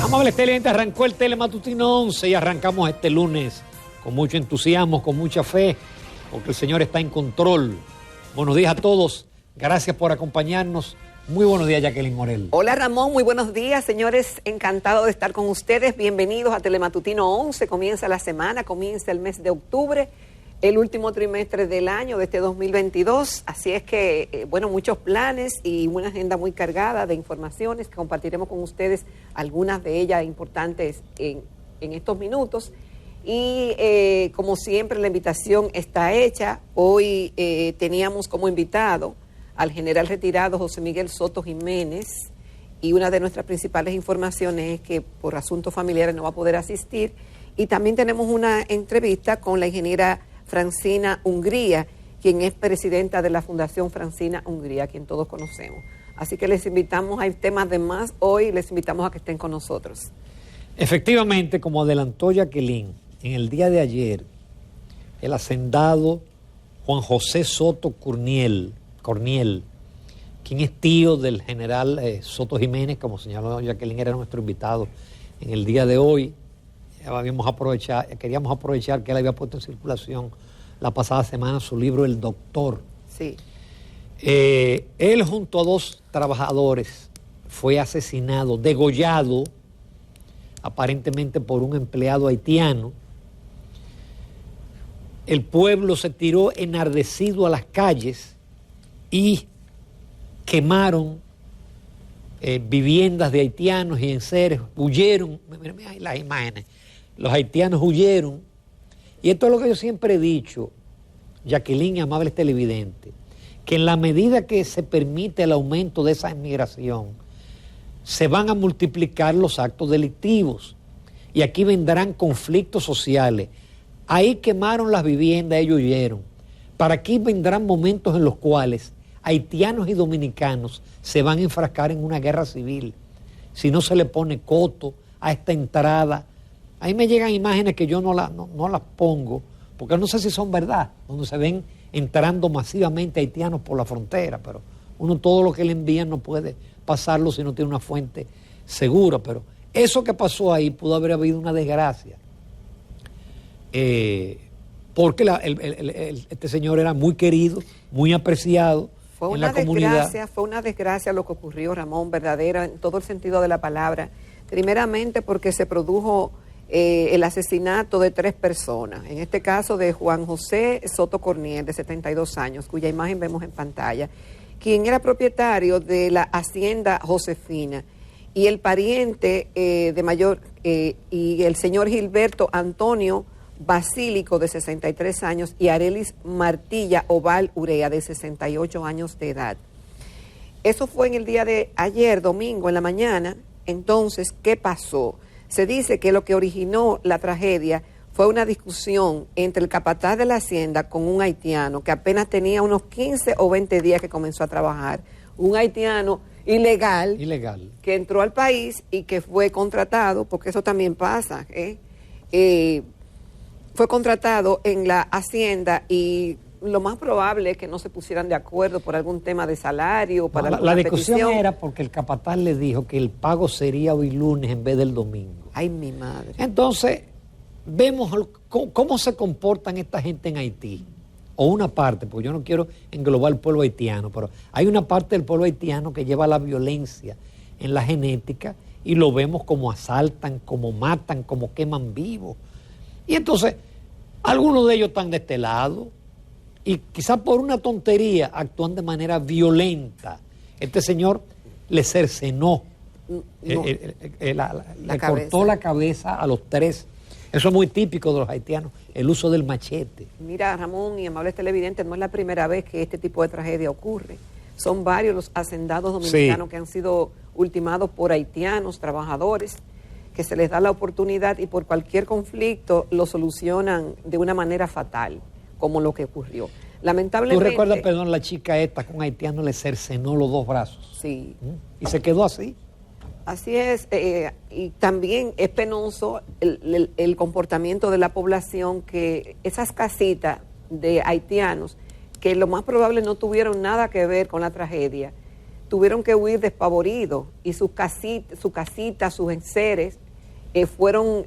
Amables televidentes, arrancó el Telematutino 11 y arrancamos este lunes con mucho entusiasmo, con mucha fe, porque el Señor está en control. Buenos días a todos, gracias por acompañarnos. Muy buenos días, Jacqueline Morel. Hola Ramón, muy buenos días, señores, encantado de estar con ustedes. Bienvenidos a Telematutino 11, comienza la semana, comienza el mes de octubre, el último trimestre del año de este 2022, así es que, bueno, muchos planes y una agenda muy cargada de informaciones que compartiremos con ustedes, algunas de ellas importantes en estos minutos. Y como siempre, la invitación está hecha. Hoy teníamos como invitado al general retirado José Miguel Soto Jiménez, y una de nuestras principales informaciones es que por asuntos familiares no va a poder asistir. Y también tenemos una entrevista con la ingeniera Francina Hungría, quien es presidenta de la Fundación Francina Hungría, quien todos conocemos. Así que les invitamos, hay temas de más hoy, les invitamos a que estén con nosotros. Efectivamente, como adelantó Jacqueline, en el día de ayer, el hacendado Juan José Soto Corniel, quien es tío del general Soto Jiménez, como señaló Jacqueline, era nuestro invitado en el día de hoy. Queríamos aprovechar que él había puesto en circulación la pasada semana su libro El Doctor. Sí. Él junto a dos trabajadores fue asesinado, degollado, aparentemente por un empleado haitiano. El pueblo se tiró enardecido a las calles y quemaron viviendas de haitianos y enseres, huyeron. Mira las imágenes. Los haitianos huyeron, y esto es lo que yo siempre he dicho, Jacqueline y amables televidentes, que en la medida que se permite el aumento de esa inmigración, se van a multiplicar los actos delictivos, y aquí vendrán conflictos sociales. Ahí quemaron las viviendas, ellos huyeron. Para aquí vendrán momentos en los cuales haitianos y dominicanos se van a enfrascar en una guerra civil, si no se le pone coto a esta entrada. Ahí me llegan imágenes que yo no las pongo, porque no sé si son verdad, donde se ven entrando masivamente haitianos por la frontera, pero uno todo lo que le envían no puede pasarlo si no tiene una fuente segura. Pero eso que pasó ahí pudo haber habido una desgracia, porque este señor era muy querido, muy apreciado en la comunidad. Fue una desgracia lo que ocurrió, Ramón, verdadera en todo el sentido de la palabra. Primeramente porque se produjo el asesinato de 3 personas, en este caso de Juan José Soto Corniel, de 72 años, cuya imagen vemos en pantalla, quien era propietario de la hacienda Josefina, y el pariente de mayor, y el señor Gilberto Antonio Basílico, de 63 años, y Arelis Martilla Oval Urea, de 68 años de edad. Eso fue en el día de ayer, domingo, en la mañana. Entonces, ¿qué pasó? Se dice que lo que originó la tragedia fue una discusión entre el capataz de la hacienda con un haitiano que apenas tenía unos 15 o 20 días que comenzó a trabajar. Un haitiano ilegal que entró al país y que fue contratado, porque eso también pasa, fue contratado en la hacienda, y lo más probable es que no se pusieran de acuerdo por algún tema de salario. Para la discusión era porque el capataz le dijo que el pago sería hoy lunes en vez del domingo. Ay, mi madre. Entonces, vemos cómo se comportan esta gente en Haití. O una parte, porque yo no quiero englobar el pueblo haitiano, pero hay una parte del pueblo haitiano que lleva la violencia en la genética, y lo vemos como asaltan, como matan, como queman vivos. Y entonces, algunos de ellos están de este lado, y quizás por una tontería actúan de manera violenta. Este señor le cercenó, le cortó la cabeza a los 3. Eso es muy típico de los haitianos, el uso del machete. Mira, Ramón y amables televidentes, no es la primera vez que este tipo de tragedia ocurre. Son varios los hacendados dominicanos que han sido ultimados por haitianos, trabajadores, que se les da la oportunidad y por cualquier conflicto lo solucionan de una manera fatal, como lo que ocurrió. Lamentablemente. ¿Tú recuerdas, perdón, la chica esta con haitiano le cercenó los 2 brazos? Sí. Y se quedó así. Así es, y también es penoso el comportamiento de la población, que esas casitas de haitianos, que lo más probable no tuvieron nada que ver con la tragedia, tuvieron que huir despavoridos y su casita, sus enseres fueron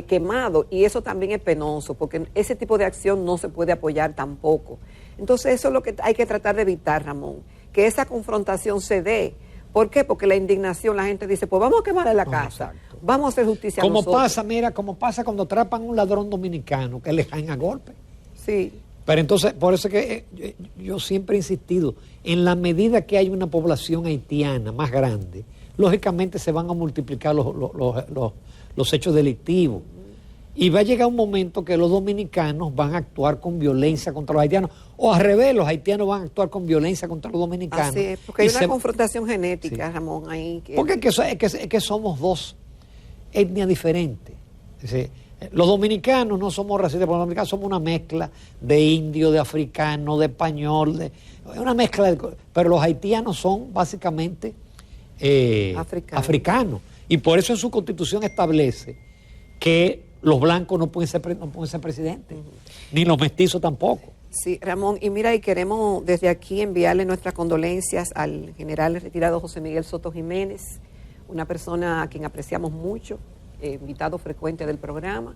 quemados, y eso también es penoso, porque ese tipo de acción no se puede apoyar tampoco. Entonces eso es lo que hay que tratar de evitar, Ramón, que esa confrontación se dé. ¿Por qué? Porque la indignación, la gente dice, pues vamos a quemarle la casa, exacto, vamos a hacer justicia a nosotros. Como pasa cuando atrapan a un ladrón dominicano, que le caen a golpe. Sí. Pero entonces, por eso es que yo siempre he insistido, en la medida que hay una población haitiana más grande, lógicamente se van a multiplicar los hechos delictivos. Y va a llegar un momento que los dominicanos van a actuar con violencia contra los haitianos, o al revés, los haitianos van a actuar con violencia contra los dominicanos. Así es, porque hay una confrontación genética, sí, Ramón, ahí. Porque es que somos dos etnias diferentes. Es decir, los dominicanos no somos racistas, porque los dominicanos somos una mezcla de indio, de africano, de español, una mezcla pero los haitianos son básicamente africanos. Y por eso en su constitución establece que los blancos no pueden ser presidentes, ni los mestizos tampoco. Sí, Ramón, y mira, y queremos desde aquí enviarle nuestras condolencias al general retirado José Miguel Soto Jiménez, una persona a quien apreciamos mucho, invitado frecuente del programa,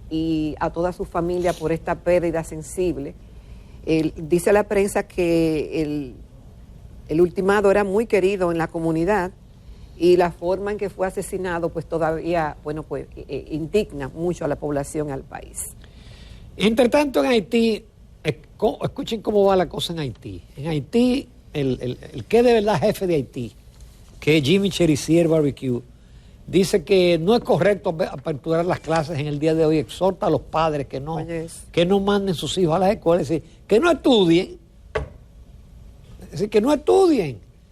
y a toda su familia por esta pérdida sensible. Dice la prensa que el ultimado era muy querido en la comunidad, y la forma en que fue asesinado pues todavía, bueno, pues indigna mucho a la población, al país. Entre tanto, en Haití, escuchen cómo va la cosa en Haití. En Haití, el que de verdad jefe de Haití, que es Jimmy Cherizier Barbecue, dice que no es correcto aperturar las clases en el día de hoy. Exhorta a los padres que no manden sus hijos a las escuelas, es decir, que no estudien,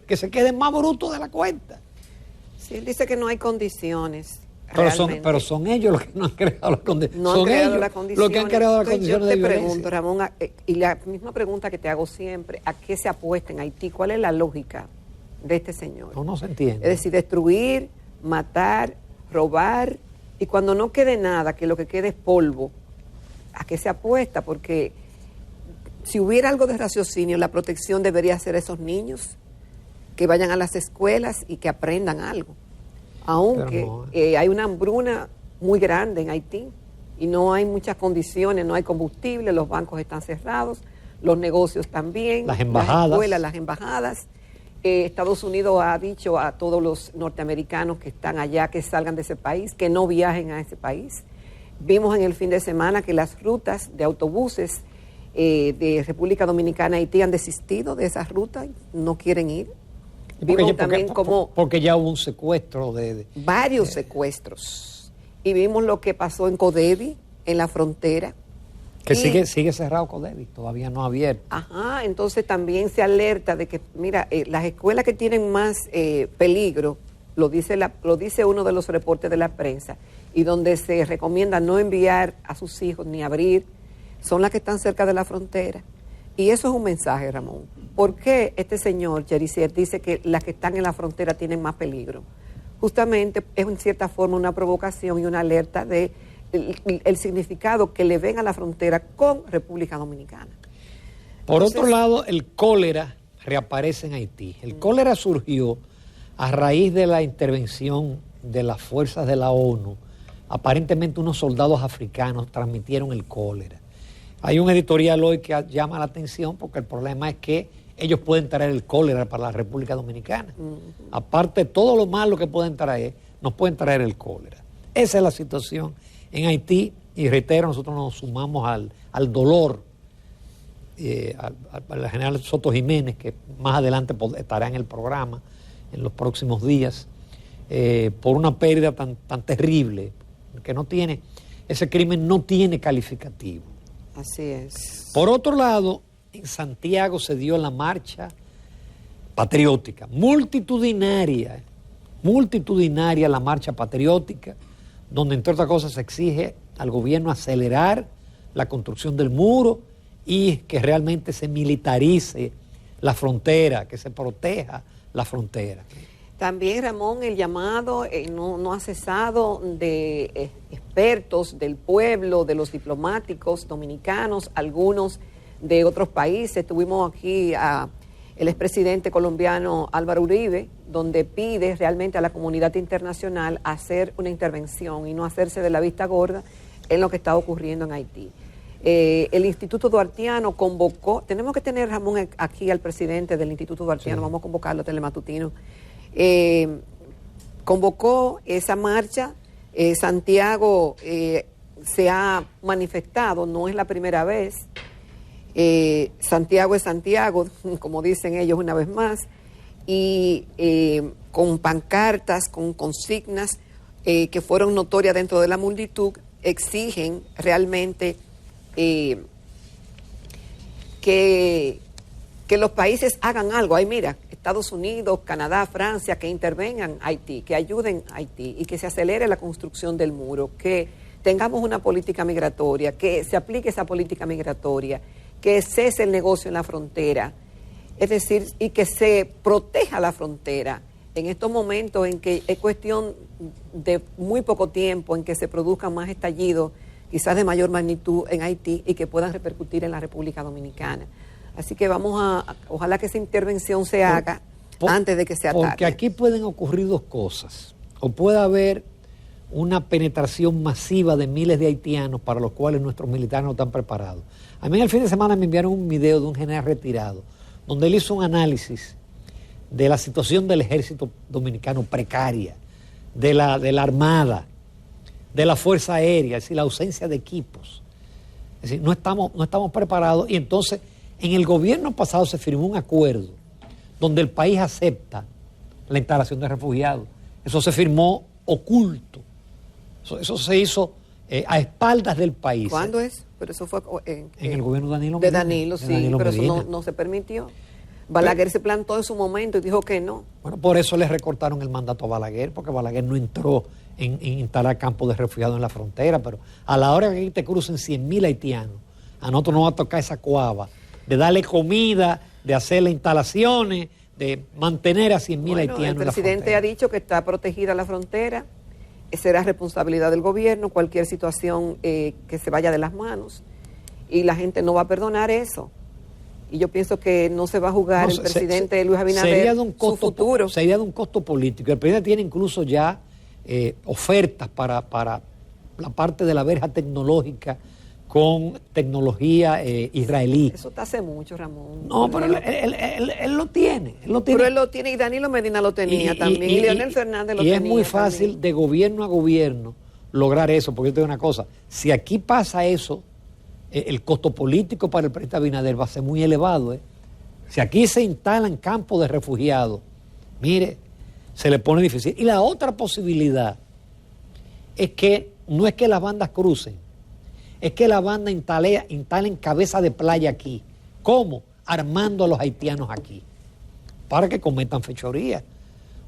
que se queden más brutos de la cuenta. Sí, él dice que no hay condiciones. Pero son ellos los que no han creado las condiciones. No han creado las condiciones. Los que han creado las condiciones de violencia. Yo te pregunto, Ramón, y la misma pregunta que te hago siempre, ¿a qué se apuesta en Haití? ¿Cuál es la lógica de este señor? No se entiende. Es decir, destruir, matar, robar, y cuando no quede nada, que lo que quede es polvo, ¿a qué se apuesta? Porque si hubiera algo de raciocinio, la protección debería ser esos niños, que vayan a las escuelas y que aprendan algo. Aunque hay una hambruna muy grande en Haití y no hay muchas condiciones, no hay combustible, los bancos están cerrados, los negocios también, las embajadas. Las escuelas, las embajadas. Estados Unidos ha dicho a todos los norteamericanos que están allá que salgan de ese país, que no viajen a ese país. Vimos en el fin de semana que las rutas de autobuses de República Dominicana a Haití han desistido de esas rutas, no quieren ir. Porque ya hubo un secuestro varios secuestros, y vimos lo que pasó en Codevi, en la frontera, que sigue cerrado Codevi, todavía no abierto. Ajá, entonces también se alerta de que, mira, las escuelas que tienen más peligro, lo dice uno de los reportes de la prensa, y donde se recomienda no enviar a sus hijos ni abrir, son las que están cerca de la frontera. Y eso es un mensaje, Ramón. ¿Por qué este señor, Cherizier, dice que las que están en la frontera tienen más peligro? Justamente es en cierta forma una provocación y una alerta de el significado que le ven a la frontera con República Dominicana. Por otro lado, el cólera reaparece en Haití. El cólera surgió a raíz de la intervención de las fuerzas de la ONU. Aparentemente unos soldados africanos transmitieron el cólera. Hay un editorial hoy que llama la atención porque el problema es que ellos pueden traer el cólera para la República Dominicana. Aparte de todo lo malo que pueden traer, nos pueden traer el cólera. Esa es la situación en Haití, y reitero, nosotros nos sumamos al dolor al general Soto Jiménez, que más adelante estará en el programa en los próximos días, por una pérdida tan terrible, que no tiene, ese crimen no tiene calificativo. Así es. Por otro lado, en Santiago se dio la marcha patriótica, multitudinaria la marcha patriótica, donde entre otras cosas se exige al gobierno acelerar la construcción del muro y que realmente se militarice la frontera, que se proteja la frontera. También, Ramón, el llamado no ha cesado de expertos del pueblo, de los diplomáticos dominicanos, algunos de otros países. Tuvimos aquí el expresidente colombiano Álvaro Uribe, donde pide realmente a la comunidad internacional hacer una intervención y no hacerse de la vista gorda en lo que está ocurriendo en Haití. El Instituto Duartiano convocó, tenemos que tener, Ramón, aquí al presidente del Instituto Duartiano, sí. Vamos a convocarlo a Telematutino. Convocó esa marcha, Santiago se ha manifestado, no es la primera vez. Santiago es Santiago, como dicen ellos una vez más, y con pancartas, con consignas que fueron notorias dentro de la multitud, exigen realmente que los países hagan algo. Ay, mira, Estados Unidos, Canadá, Francia, que intervengan Haití, que ayuden a Haití y que se acelere la construcción del muro, que tengamos una política migratoria, que se aplique esa política migratoria, que cese el negocio en la frontera, es decir, y que se proteja la frontera en estos momentos en que es cuestión de muy poco tiempo en que se produzcan más estallidos, quizás de mayor magnitud en Haití y que puedan repercutir en la República Dominicana. Así que ojalá que esa intervención se haga antes de que sea tarde. Porque aquí pueden ocurrir dos cosas, o puede haber una penetración masiva de miles de haitianos para los cuales nuestros militares no están preparados. A mí en el fin de semana me enviaron un video de un general retirado, donde él hizo un análisis de la situación del ejército dominicano precaria, de la Armada, de la Fuerza Aérea, es decir, la ausencia de equipos. Es decir, no estamos preparados, y entonces en el gobierno pasado se firmó un acuerdo donde el país acepta la instalación de refugiados. Eso se firmó oculto. Eso se hizo a espaldas del país. ¿Cuándo es? Pero eso fue en el gobierno de Danilo Medina. De Danilo, sí, Danilo pero Medina. Eso no se permitió. Balaguer se plantó en su momento y dijo que no. Bueno, por eso le recortaron el mandato a Balaguer, porque Balaguer no entró en instalar campos de refugiados en la frontera, pero a la hora que te crucen 100.000 haitianos, a nosotros nos va a tocar esa cuava de darle comida, de hacerle instalaciones, de mantener a 100.000 haitianos en la frontera. El presidente ha dicho que está protegida la frontera, será responsabilidad del gobierno cualquier situación que se vaya de las manos, y la gente no va a perdonar eso. Y yo pienso que no se va a jugar el presidente Luis Abinader su futuro. Sería de un costo político. El presidente tiene incluso ya ofertas para la parte de la verja tecnológica con tecnología israelí. Eso está hace mucho, Ramón. No, pero él lo tiene. Pero él lo tiene, y Danilo Medina lo tenía también, y Leonel Fernández lo tenía. Y es muy fácil también, de gobierno a gobierno lograr eso, porque yo te digo una cosa, si aquí pasa eso, el costo político para el presidente Abinader va a ser muy elevado. Si aquí se instalan campos de refugiados, mire, se le pone difícil. Y la otra posibilidad es que no es que las bandas crucen, es que la banda instalen cabeza de playa aquí. ¿Cómo? Armando a los haitianos aquí, para que cometan fechorías.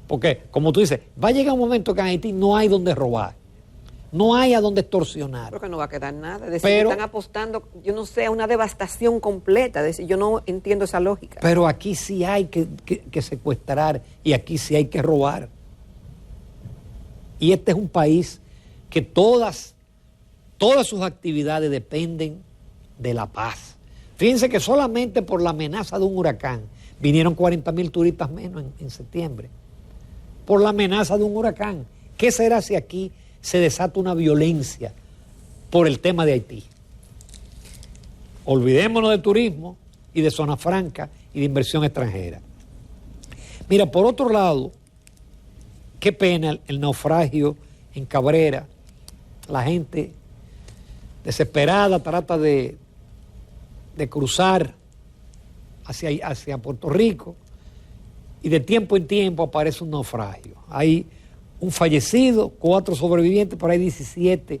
Porque, como tú dices, va a llegar un momento que en Haití no hay donde robar. No hay a dónde extorsionar. Porque no va a quedar nada. Es decir, pero están apostando, yo no sé, a una devastación completa. Es decir, yo no entiendo esa lógica. Pero aquí sí hay que secuestrar, y aquí sí hay que robar. Y este es un país que todas sus actividades dependen de la paz. Fíjense que solamente por la amenaza de un huracán vinieron 40.000 turistas menos en septiembre. Por la amenaza de un huracán. ¿Qué será si aquí se desata una violencia por el tema de Haití? Olvidémonos de turismo y de zona franca y de inversión extranjera. Mira, por otro lado, qué pena el naufragio en Cabrera. La gente desesperada trata de cruzar hacia Puerto Rico, y de tiempo en tiempo aparece un naufragio. Hay un fallecido, 4 sobrevivientes, pero hay 17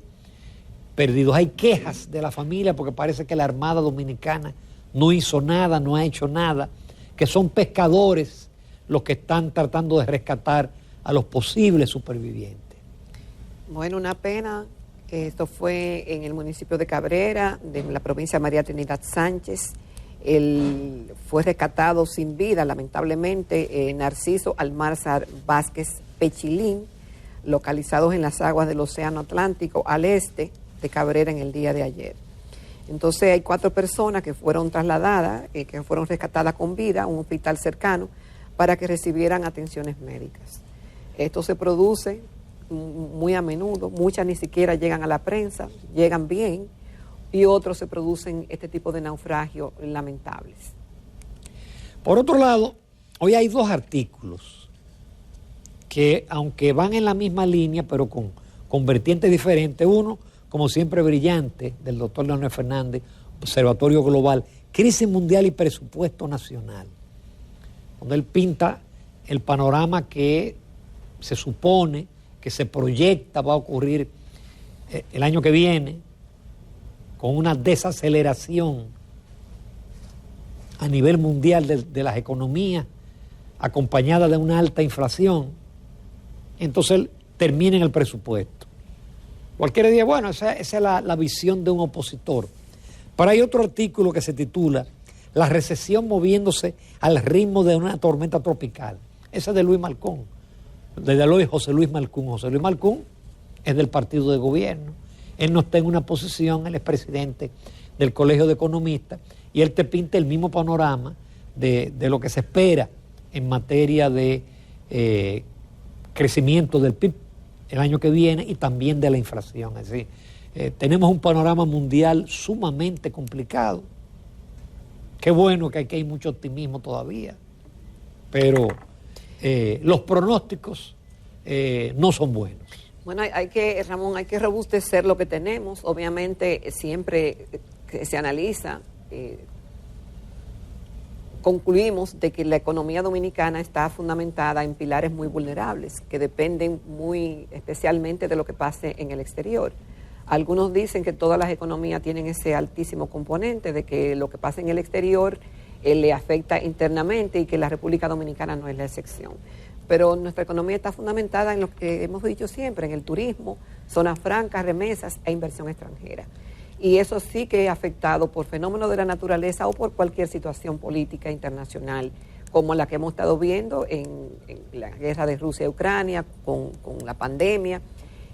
perdidos. Hay quejas de la familia porque parece que la Armada Dominicana no hizo nada, no ha hecho nada, que son pescadores los que están tratando de rescatar a los posibles supervivientes. Bueno, una pena. Esto fue en el municipio de Cabrera, de la provincia de María Trinidad Sánchez. Él fue rescatado sin vida, lamentablemente, Narciso Almanzar Vázquez Pechilín, localizados en las aguas del Océano Atlántico al este de Cabrera en el día de ayer. Entonces hay 4 personas que fueron trasladadas, que fueron rescatadas con vida a un hospital cercano para que recibieran atenciones médicas. Esto se produce muy a menudo, muchas ni siquiera llegan a la prensa, llegan bien, y otros se producen este tipo de naufragios lamentables. Por otro lado, hoy hay 2 artículos que, aunque van en la misma línea, pero con vertientes diferentes. Uno, como siempre, brillante, del doctor Leonel Fernández, Observatorio Global, Crisis Mundial y Presupuesto Nacional, donde él pinta el panorama que se supone, que se proyecta va a ocurrir el año que viene, con una desaceleración a nivel mundial de las economías, acompañada de una alta inflación. Entonces él termina en el presupuesto. Cualquiera diría, bueno, esa es la visión de un opositor. Pero hay otro artículo que se titula La recesión moviéndose al ritmo de una tormenta tropical. Ese es de Luis Malcún, de José Luis Malcún. José Luis Malcún es del partido de gobierno. Él no está en una posición, él es presidente del Colegio de Economistas, y él te pinta el mismo panorama de lo que se espera en materia de crecimiento del PIB el año que viene y también de la inflación. Es decir, tenemos un panorama mundial sumamente complicado. Qué bueno que aquí hay mucho optimismo todavía, pero los pronósticos no son buenos. Bueno, Ramón, hay que robustecer lo que tenemos. Obviamente, siempre que se analiza, concluimos de que la economía dominicana está fundamentada en pilares muy vulnerables, que dependen muy especialmente de lo que pase en el exterior. Algunos dicen que todas las economías tienen ese altísimo componente de que lo que pasa en el exterior le afecta internamente y que la República Dominicana no es la excepción. Pero nuestra economía está fundamentada en lo que hemos dicho siempre, en el turismo, zonas francas, remesas e inversión extranjera. Y eso sí que es afectado por fenómenos de la naturaleza o por cualquier situación política internacional, como la que hemos estado viendo en la guerra de Rusia y Ucrania, con la pandemia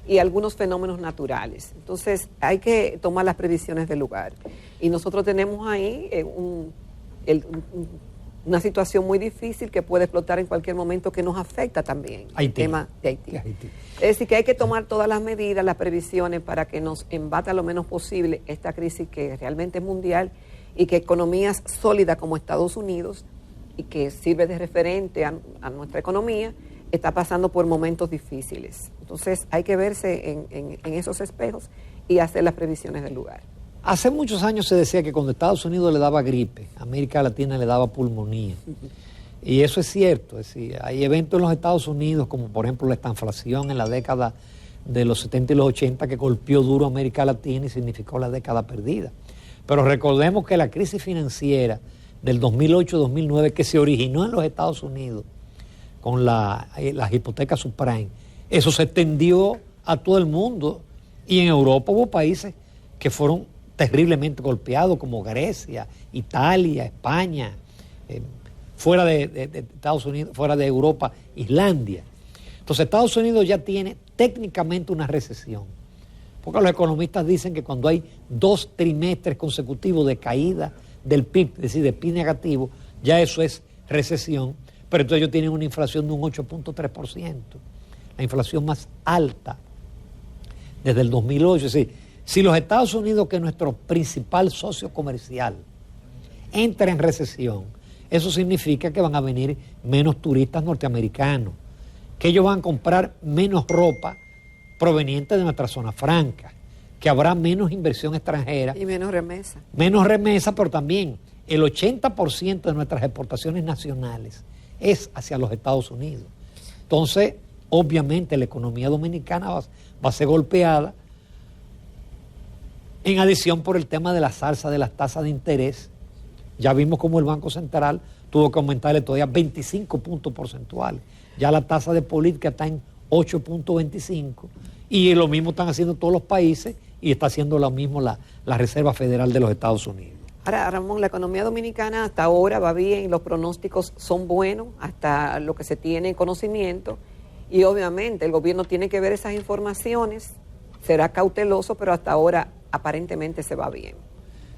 y algunos fenómenos naturales. Entonces hay que tomar las previsiones del lugar. Y nosotros tenemos ahí una situación muy difícil que puede explotar en cualquier momento, que nos afecta también el tema de Haití. Es decir, que hay que tomar todas las medidas, las previsiones para que nos embata lo menos posible esta crisis que realmente es mundial y que economías sólidas como Estados Unidos, y que sirve de referente a nuestra economía, está pasando por momentos difíciles. Entonces hay que verse en esos espejos y hacer las previsiones del lugar. Hace muchos años se decía que cuando Estados Unidos le daba gripe, América Latina le daba pulmonía. Y eso es cierto. Es decir, hay eventos en los Estados Unidos, como por ejemplo la estanflación en la década de los 70 y los 80, que golpeó duro a América Latina y significó la década perdida. Pero recordemos que la crisis financiera del 2008-2009, que se originó en los Estados Unidos con las hipotecas subprime, eso se extendió a todo el mundo. Y en Europa hubo países que fueron terriblemente golpeados, como Grecia, Italia, España, fuera de Estados Unidos, fuera de Europa, Islandia. Entonces Estados Unidos ya tiene técnicamente una recesión, porque los economistas dicen que cuando hay 2 trimestres consecutivos de caída del PIB, es decir, de PIB negativo, ya eso es recesión, pero entonces ellos tienen una inflación de un 8.3%, la inflación más alta desde el 2008, es decir, si los Estados Unidos, que es nuestro principal socio comercial, entra en recesión, eso significa que van a venir menos turistas norteamericanos, que ellos van a comprar menos ropa proveniente de nuestra zona franca, que habrá menos inversión extranjera. Y menos remesa. Menos remesa, pero también el 80% de nuestras exportaciones nacionales es hacia los Estados Unidos. Entonces, obviamente, la economía dominicana va a ser golpeada, en adición por el tema de la alza de las tasas de interés. Ya vimos cómo el Banco Central tuvo que aumentarle todavía 25 puntos porcentuales. Ya la tasa de política está en 8.25 y lo mismo están haciendo todos los países y está haciendo lo mismo la Reserva Federal de los Estados Unidos. Ahora, Ramón, la economía dominicana hasta ahora va bien, los pronósticos son buenos, hasta lo que se tiene conocimiento, y obviamente el gobierno tiene que ver esas informaciones, será cauteloso, pero hasta ahora aparentemente se va bien.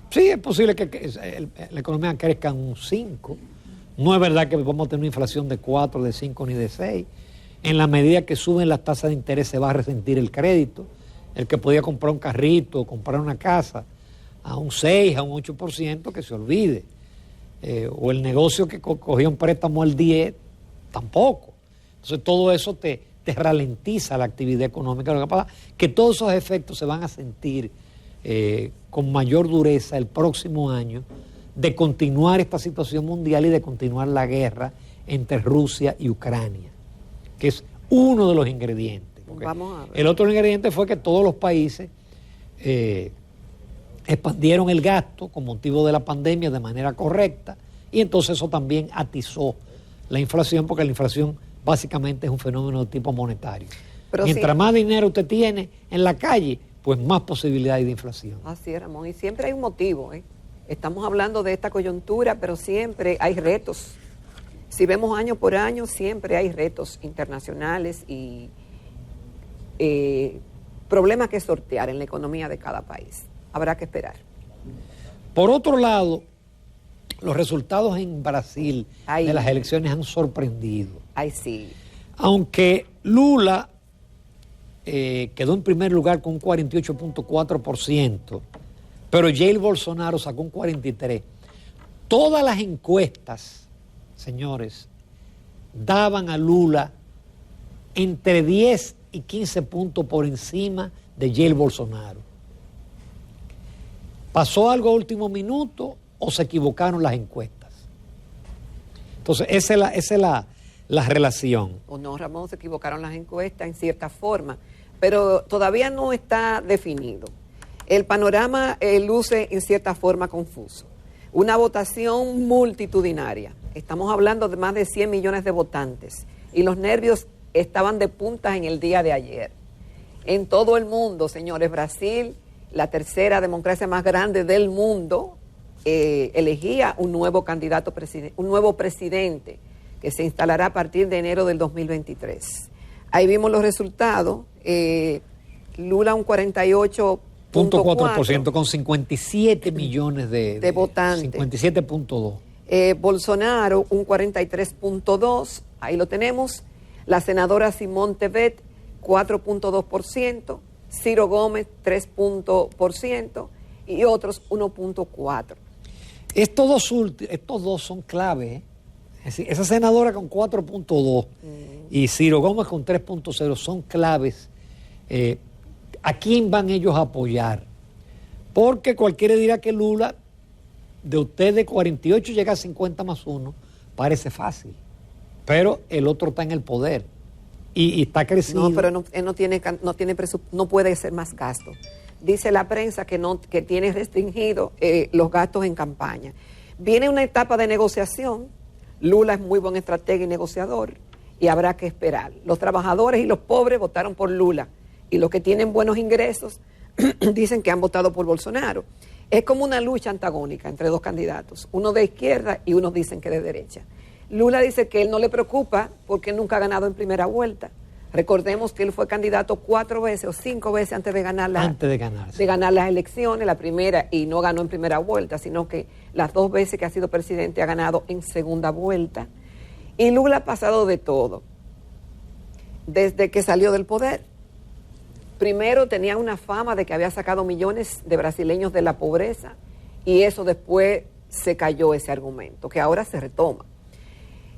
Sí, es posible que la economía crezca un 5. No es verdad que vamos a tener una inflación de 4, de 5 ni de 6. En la medida que suben las tasas de interés se va a resentir el crédito. El que podía comprar un carrito o comprar una casa a un 6, a un 8%, que se olvide. O el negocio que cogía un préstamo al 10, tampoco. Entonces todo eso te ralentiza la actividad económica. Lo que pasa es que todos esos efectos se van a sentir con mayor dureza el próximo año, de continuar esta situación mundial y de continuar la guerra entre Rusia y Ucrania, que es uno de los ingredientes. Vamos a ver. El otro ingrediente fue que todos los países expandieron el gasto con motivo de la pandemia de manera correcta, y entonces eso también atizó la inflación, porque la inflación básicamente es un fenómeno de tipo monetario. Pero mientras sí, más dinero usted tiene en la calle, pues más posibilidades de inflación. así es, Ramón, y siempre hay un motivo, ¿eh? Estamos hablando de esta coyuntura, pero siempre hay retos. Si vemos año por año, siempre hay retos internacionales y problemas que sortear en la economía de cada país. Habrá que esperar. Por otro lado, los resultados en Brasil Ay. de las elecciones han sorprendido. Ay, sí. Aunque Lula quedó en primer lugar con un 48.4%, pero Jair Bolsonaro sacó un 43%. Todas las encuestas, señores, daban a Lula entre 10 y 15 puntos por encima de Jair Bolsonaro. ¿Pasó algo a último minuto o se equivocaron las encuestas? Entonces, esa es la relación. O no, Ramón, se equivocaron las encuestas en cierta forma, pero todavía no está definido. El panorama luce en cierta forma confuso. Una votación multitudinaria. Estamos hablando de más de 100 millones de votantes y los nervios estaban de punta en el día de ayer. En todo el mundo, señores, Brasil, la tercera democracia más grande del mundo, elegía un nuevo candidato, un nuevo presidente que se instalará a partir de enero del 2023. Ahí vimos los resultados. Lula un 48.4% con 57 millones de votantes. 57.2. Bolsonaro un 43.2%, ahí lo tenemos. La senadora Simone Tebet 4.2%, Ciro Gómez 3% y otros 1.4%. Estos dos son clave, ¿eh? Es decir, esa senadora con 4.2 y Ciro Gómez con 3.0 son claves. ¿A quién van ellos a apoyar? Porque cualquiera dirá que Lula, de usted de 48 llega a 50 más 1, parece fácil. Pero el otro está en el poder y está creciendo. No, pero él no puede ser más gasto. Dice la prensa que tiene restringido los gastos en campaña. Viene una etapa de negociación. Lula es muy buen estratega y negociador y habrá que esperar. Los trabajadores y los pobres votaron por Lula y los que tienen buenos ingresos dicen que han votado por Bolsonaro. Es como una lucha antagónica entre dos candidatos, uno de izquierda y unos dicen que de derecha. Lula dice que él no le preocupa porque nunca ha ganado en primera vuelta. Recordemos que él fue candidato 4 veces o 5 veces antes de ganar las elecciones, la primera, y no ganó en primera vuelta, sino que las 2 veces que ha sido presidente ha ganado en segunda vuelta. Y Lula ha pasado de todo desde que salió del poder. Primero tenía una fama de que había sacado millones de brasileños de la pobreza y eso después se cayó ese argumento, que ahora se retoma.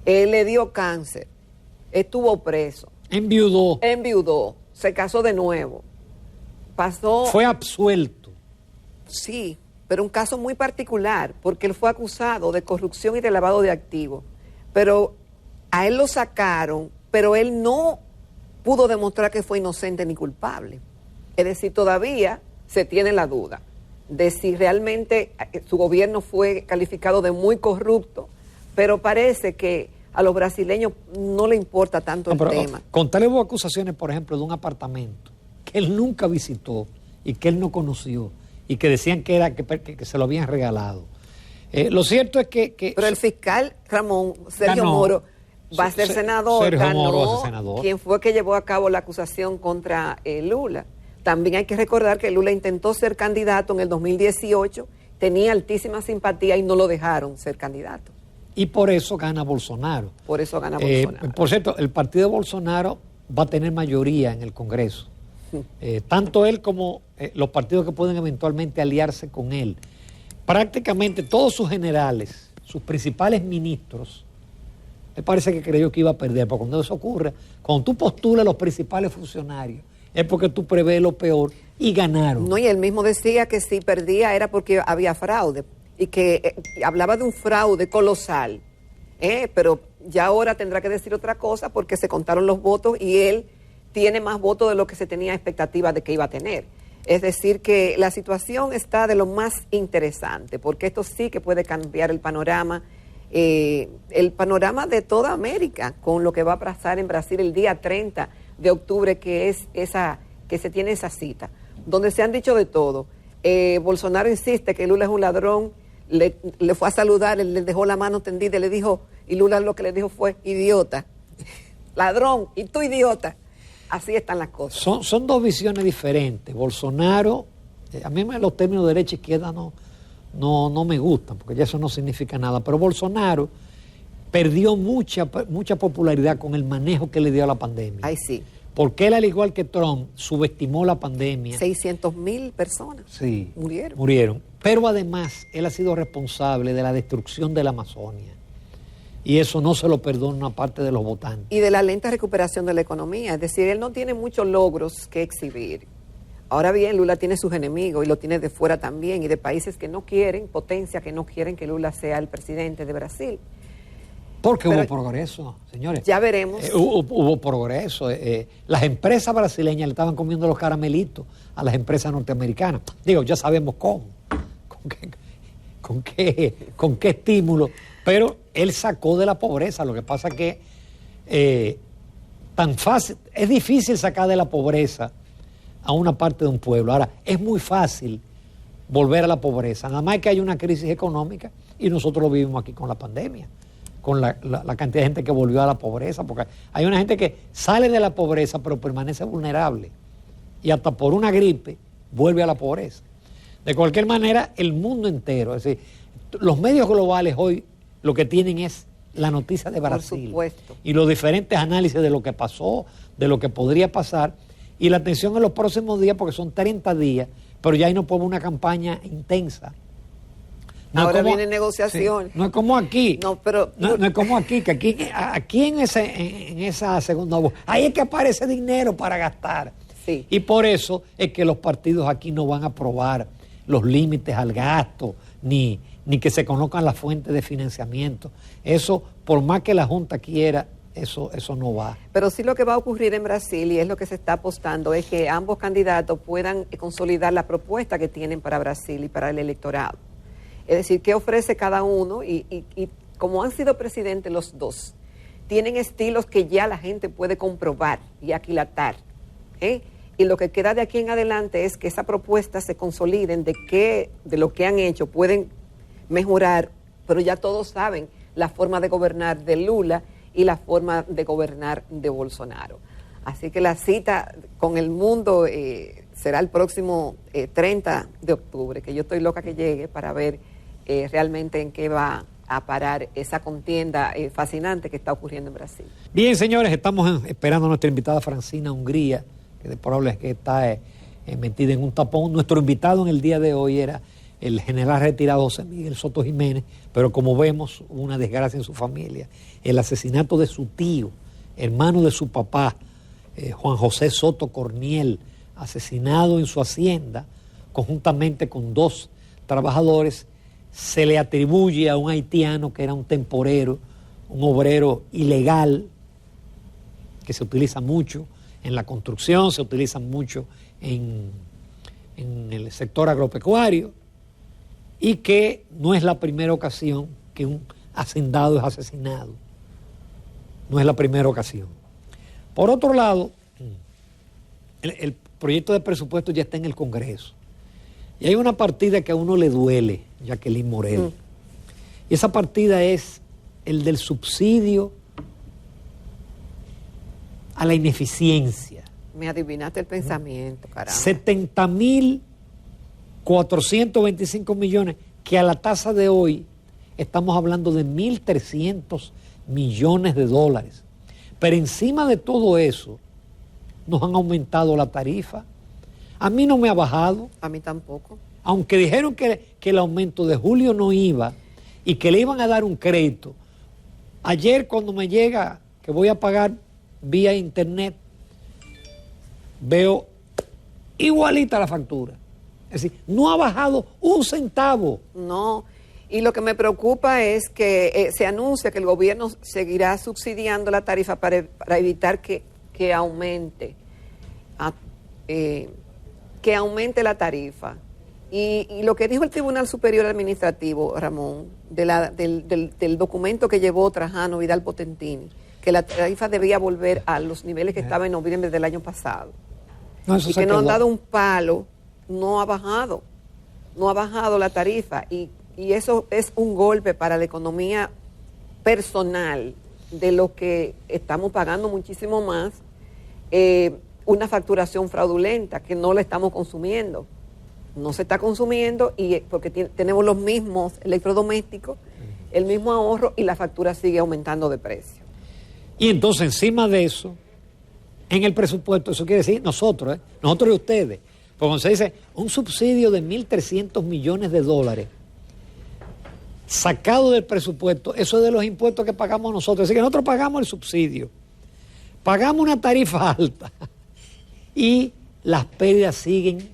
Él le dio cáncer, estuvo preso. Enviudó, se casó de nuevo. Fue absuelto. Sí, pero un caso muy particular, porque él fue acusado de corrupción y de lavado de activos. Pero a él lo sacaron, pero él no pudo demostrar que fue inocente ni culpable. Es decir, todavía se tiene la duda de si realmente su gobierno fue calificado de muy corrupto, pero parece que a los brasileños no le importa tanto el tema. Contarle hubo acusaciones, por ejemplo, de un apartamento que él nunca visitó y que él no conoció y que decían que se lo habían regalado. Lo cierto es que pero el fiscal Ramón Sergio Moro va a ser senador. Quien fue que llevó a cabo la acusación contra Lula. También hay que recordar que Lula intentó ser candidato en el 2018 tenía altísima simpatía y no lo dejaron ser candidato. Y por eso gana Bolsonaro. Por eso gana Bolsonaro. Por cierto, el partido de Bolsonaro va a tener mayoría en el Congreso. Tanto él como los partidos que pueden eventualmente aliarse con él. Prácticamente todos sus generales, sus principales ministros, me parece que creyó que iba a perder, porque cuando eso ocurre, cuando tú postulas a los principales funcionarios, es porque tú prevés lo peor y ganaron. No, y él mismo decía que si perdía era porque había fraude y que hablaba de un fraude colosal, pero ya ahora tendrá que decir otra cosa porque se contaron los votos y él tiene más votos de lo que se tenía expectativa de que iba a tener. Es decir, que la situación está de lo más interesante, porque esto sí que puede cambiar el panorama de toda América, con lo que va a pasar en Brasil el día 30 de octubre, que es que se tiene esa cita, donde se han dicho de todo. Bolsonaro insiste que Lula es un ladrón, le fue a saludar, le dejó la mano tendida y le dijo, y Lula lo que le dijo fue, idiota, ladrón, y tú idiota. Así están las cosas. Son dos visiones diferentes. Bolsonaro, a mí los términos derecha e izquierda no me gustan, porque ya eso no significa nada, pero Bolsonaro perdió mucha popularidad con el manejo que le dio a la pandemia. Ay, sí. Porque él, al igual que Trump, subestimó la pandemia. 600,000 personas murieron. Pero además, él ha sido responsable de la destrucción de la Amazonia. Y eso no se lo perdona una parte de los votantes. Y de la lenta recuperación de la economía. Es decir, él no tiene muchos logros que exhibir. Ahora bien, Lula tiene sus enemigos y lo tiene de fuera también, y de países que no quieren, potencias que no quieren que Lula sea el presidente de Brasil. Porque hubo progreso, señores. Ya veremos. Hubo progreso. Las empresas brasileñas le estaban comiendo los caramelitos a las empresas norteamericanas. Digo, ya sabemos cómo. ¿Con qué estímulo? Pero él sacó de la pobreza. Lo que pasa es que tan fácil, es difícil sacar de la pobreza a una parte de un pueblo. Ahora, es muy fácil volver a la pobreza. Nada más que hay una crisis económica y nosotros lo vivimos aquí con la pandemia, con la cantidad de gente que volvió a la pobreza, porque hay una gente que sale de la pobreza pero permanece vulnerable y hasta por una gripe vuelve a la pobreza. De cualquier manera, el mundo entero, es decir, los medios globales hoy lo que tienen es la noticia de Brasil. Por supuesto. Y los diferentes análisis de lo que pasó, de lo que podría pasar, y la atención en los próximos días, porque son 30 días, pero ya ahí no podemos una campaña intensa. No ahora vienen negociaciones. Sí, no es como aquí. No, pero no es como aquí, que aquí en esa segunda voz, ahí es que aparece dinero para gastar. Sí. Y por eso es que los partidos aquí no van a aprobar los límites al gasto, ni que se conozcan las fuentes de financiamiento. Eso, por más que la Junta quiera, eso no va. Pero sí lo que va a ocurrir en Brasil, y es lo que se está apostando, es que ambos candidatos puedan consolidar la propuesta que tienen para Brasil y para el electorado. Es decir, qué ofrece cada uno y como han sido presidentes los dos, tienen estilos que ya la gente puede comprobar y aquilatar. Y lo que queda de aquí en adelante es que esa propuesta se consoliden de lo que han hecho, pueden mejorar, pero ya todos saben la forma de gobernar de Lula y la forma de gobernar de Bolsonaro. Así que la cita con el mundo será el próximo 30 de octubre, que yo estoy loca que llegue para ver realmente en qué va a parar esa contienda fascinante que está ocurriendo en Brasil. Bien, señores, estamos esperando a nuestra invitada Francina Hungría, que de probable es que está metida en un tapón. Nuestro invitado en el día de hoy era el general retirado José Miguel Soto Jiménez, pero como vemos, hubo una desgracia en su familia. El asesinato de su tío, hermano de su papá, Juan José Soto Corniel, asesinado en su hacienda, conjuntamente con 2 trabajadores, se le atribuye a un haitiano que era un temporero, un obrero ilegal, que se utiliza mucho en la construcción, se utiliza mucho en el sector agropecuario, y que no es la primera ocasión que un hacendado es asesinado. No es la primera ocasión. Por otro lado, el proyecto de presupuesto ya está en el Congreso. Y hay una partida que a uno le duele, Jacqueline Morel. Y esa partida es el del subsidio a la ineficiencia. Me adivinaste el pensamiento, caramba. 70.425 millones que a la tasa de hoy estamos hablando de 1.300 millones de dólares. Pero encima de todo eso, nos han aumentado la tarifa. A mí no me ha bajado. A mí tampoco. Aunque dijeron que el aumento de julio no iba y que le iban a dar un crédito. Ayer cuando me llega que voy a pagar vía internet, veo igualita la factura. Es decir, no ha bajado un centavo. No, y lo que me preocupa es que se anuncia que el gobierno seguirá subsidiando la tarifa para evitar que aumente, la tarifa. Y lo que dijo el Tribunal Superior Administrativo, Ramón, del documento que llevó Trajano Vidal Potentini, que la tarifa debía volver a los niveles que estaba en noviembre del año pasado. No, eso y que nos han dado un palo, no ha bajado la tarifa. Y eso es un golpe para la economía personal de lo que estamos pagando muchísimo más, una facturación fraudulenta que no la estamos consumiendo. No se está consumiendo y porque tenemos los mismos electrodomésticos, el mismo ahorro y la factura sigue aumentando de precio. Y entonces encima de eso, en el presupuesto, eso quiere decir nosotros y ustedes, porque cuando se dice un subsidio de 1.300 millones de dólares sacado del presupuesto, eso es de los impuestos que pagamos nosotros. Así que nosotros pagamos el subsidio, pagamos una tarifa alta y las pérdidas siguen,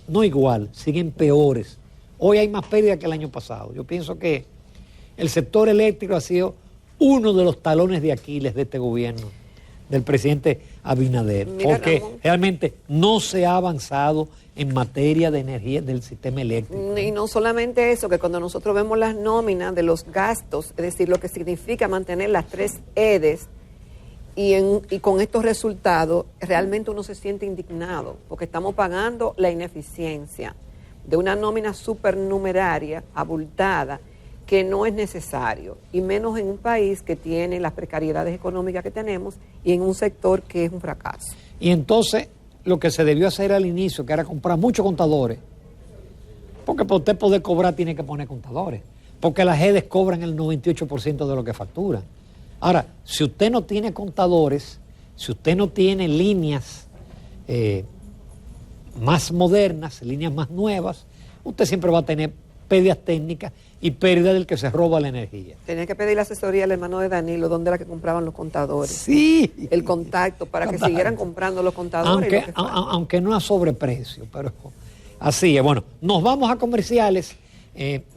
no igual, siguen peores. Hoy hay más pérdidas que el año pasado. Yo pienso que el sector eléctrico ha sido uno de los talones de Aquiles de este gobierno, del presidente Abinader, porque Ramón, realmente no se ha avanzado en materia de energía del sistema eléctrico. Y no solamente eso, que cuando nosotros vemos las nóminas de los gastos, es decir, lo que significa mantener las 3 EDES, y con estos resultados, realmente uno se siente indignado, porque estamos pagando la ineficiencia de una nómina supernumeraria, abultada, que no es necesario, y menos en un país que tiene las precariedades económicas que tenemos y en un sector que es un fracaso. Y entonces, lo que se debió hacer al inicio, que era comprar muchos contadores, porque para usted poder cobrar tiene que poner contadores, porque las EDES cobran el 98% de lo que facturan. Ahora, si usted no tiene contadores, si usted no tiene líneas más modernas, líneas más nuevas, usted siempre va a tener pérdidas técnicas y pérdida del que se roba la energía. Tenía que pedir la asesoría al hermano de Danilo, donde era que compraban los contadores. Sí. El contacto, para que siguieran comprando los contadores. Aunque no a sobreprecio, pero así es. Bueno, nos vamos a comerciales.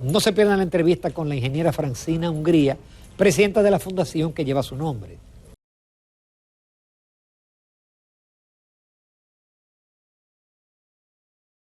No se pierdan la entrevista con la ingeniera Francina Hungría, presidenta de la fundación que lleva su nombre.